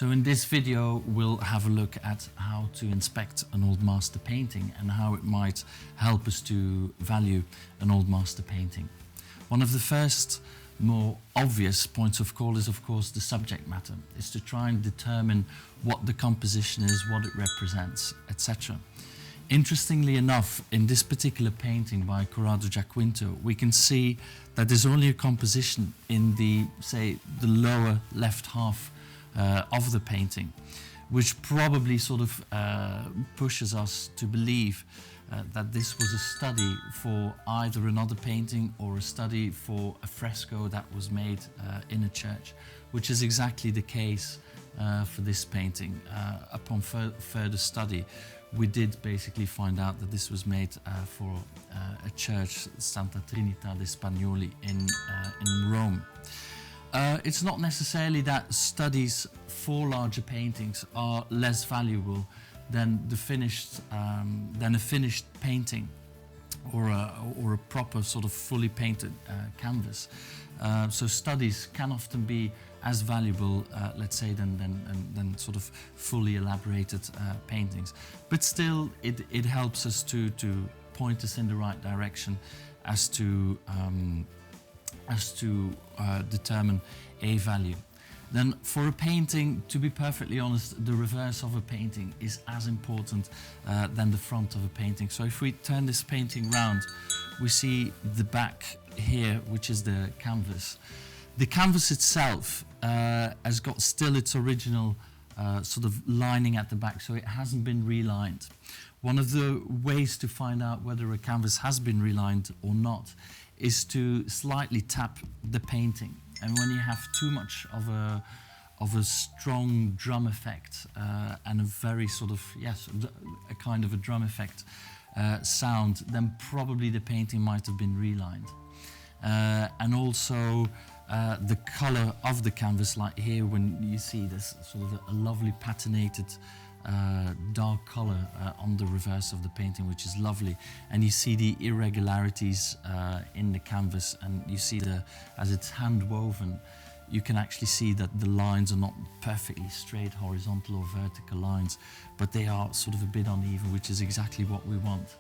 So in this video we'll have a look at how to inspect an old master painting and how it might help us to value an old master painting. One of the first more obvious points of call is of course the subject matter. It's to try and determine what the composition is, what it represents, etc. Interestingly enough, in this particular painting by Corrado Giaquinto, we can see that there's only a composition in the lower left half of the painting, which probably sort of pushes us to believe that this was a study for either another painting or a study for a fresco that was made in a church, which is exactly the case for this painting. Upon further study, we did basically find out that this was made for a church, Santa Trinita de Spagnoli in Rome. It's not necessarily that studies for larger paintings are less valuable than a finished painting or a proper sort of fully painted canvas. So studies can often be as valuable, let's say, than sort of fully elaborated paintings. But still, it helps us to point us in the right direction as to determine a value. Then for a painting, to be perfectly honest, the reverse of a painting is as important than the front of a painting. So if we turn this painting round, we see the back here, which is the canvas. The canvas itself has got still its original sort of lining at the back, so it hasn't been relined. One of the ways to find out whether a canvas has been relined or not is to slightly tap the painting. And when you have too much of a strong drum effect and a very sort of, a kind of a drum effect sound, then probably the painting might have been relined. And also the color of the canvas, like here when you see this sort of a lovely patinated dark color on the reverse of the painting, which is lovely, and you see the irregularities in the canvas, and you see as it's hand woven, you can actually see that the lines are not perfectly straight horizontal or vertical lines, but they are sort of a bit uneven, which is exactly what we want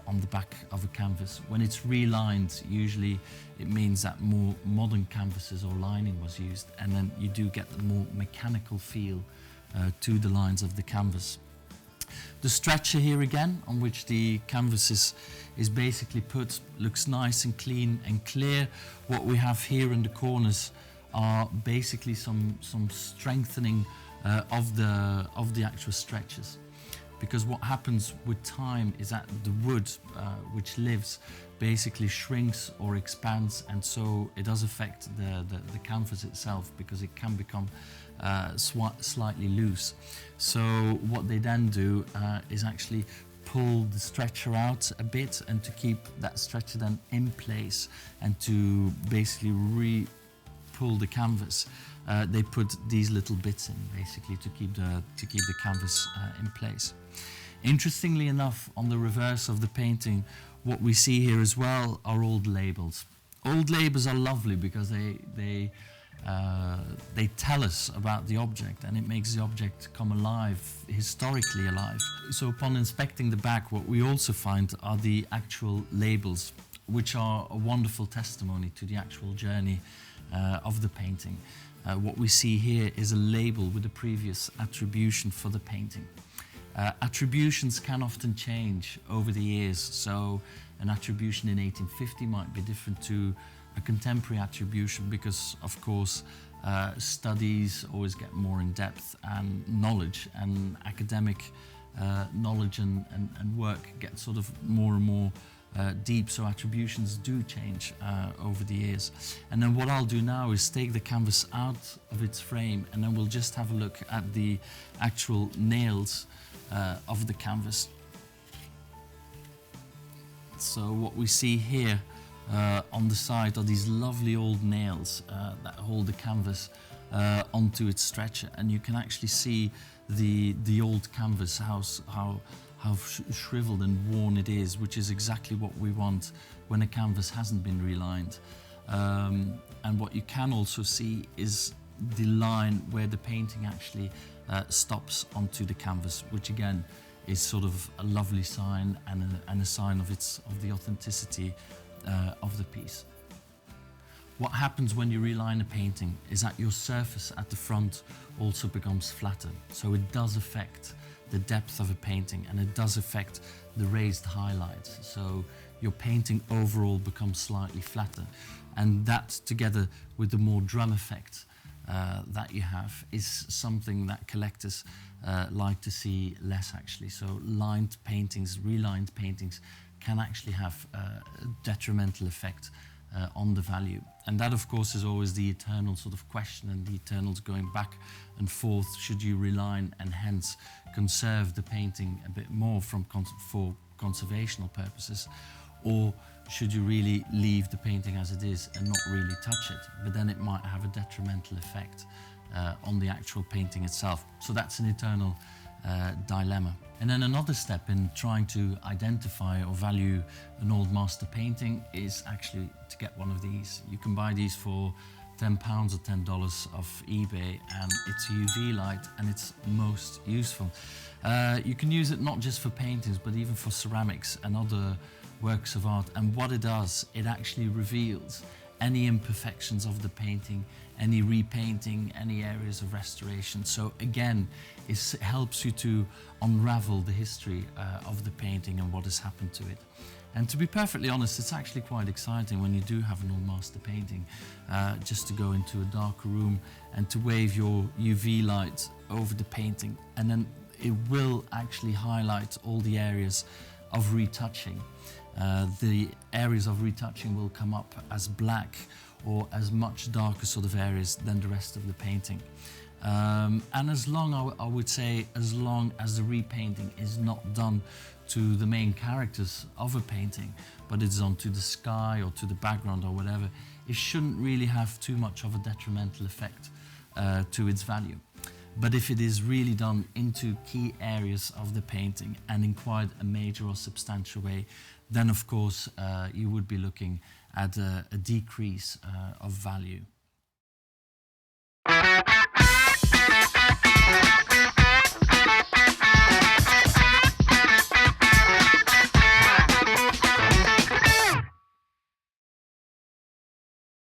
on the back of a canvas. When it's relined, usually it means that more modern canvases or lining was used, and then you do get the more mechanical feel to the lines of the canvas. The stretcher here again, on which the canvas is basically put, looks nice and clean and clear. What we have here in the corners are basically some strengthening of the actual stretchers. Because what happens with time is that the wood which lives basically shrinks or expands, and so it does affect the canvas itself, because it can become slightly loose. So what they then do is actually pull the stretcher out a bit, and to keep that stretcher then in place and to basically re-pull the canvas, they put these little bits in basically to keep the canvas in place. Interestingly enough, on the reverse of the painting, what we see here as well are old labels. Old labels are lovely because they tell us about the object, and it makes the object come alive, historically alive. So upon inspecting the back, what we also find are the actual labels, which are a wonderful testimony to the actual journey of the painting. What we see here is a label with a previous attribution for the painting. Attributions can often change over the years, so an attribution in 1850 might be different to a contemporary attribution, because of course studies always get more in depth, and knowledge and academic knowledge and work get sort of more and more deep, so attributions do change over the years. And then what I'll do now is take the canvas out of its frame, and then we'll just have a look at the actual nails of the canvas. So what we see here on the side are these lovely old nails that hold the canvas onto its stretcher, and you can actually see the old canvas, how shriveled and worn it is, which is exactly what we want when a canvas hasn't been relined. And what you can also see is the line where the painting actually stops onto the canvas, which again is sort of a lovely sign and a sign of the authenticity of the piece. What happens when you reline a painting is that your surface at the front also becomes flatter. So it does affect the depth of a painting, and it does affect the raised highlights. So your painting overall becomes slightly flatter. And that, together with the more drum effect that you have, is something that collectors like to see less actually. So lined paintings, relined paintings can actually have a detrimental effect on the value. And that, of course, is always the eternal sort of question, and the eternals going back and forth. Should you reline and hence conserve the painting a bit more for conservational purposes, or should you really leave the painting as it is and not really touch it? But then it might have a detrimental effect on the actual painting itself. So that's an eternal dilemma. And then another step in trying to identify or value an old master painting is actually to get one of these. You can buy these for £10 or $10 off eBay, and it's a UV light and it's most useful. You can use it not just for paintings but even for ceramics and other works of art, and what it does, it actually reveals any imperfections of the painting, any repainting, any areas of restoration. So again, it helps you to unravel the history of the painting and what has happened to it. And to be perfectly honest, it's actually quite exciting when you do have an old master painting, just to go into a darker room and to wave your UV light over the painting, and then it will actually highlight all the areas of retouching. The areas of retouching will come up as black or as much darker sort of areas than the rest of the painting. And as long, I would say, as long as the repainting is not done to the main characters of a painting, but it's done to the sky or to the background or whatever, it shouldn't really have too much of a detrimental effect to its value. But if it is really done into key areas of the painting and in quite a major or substantial way, then of course you would be looking at a decrease of value.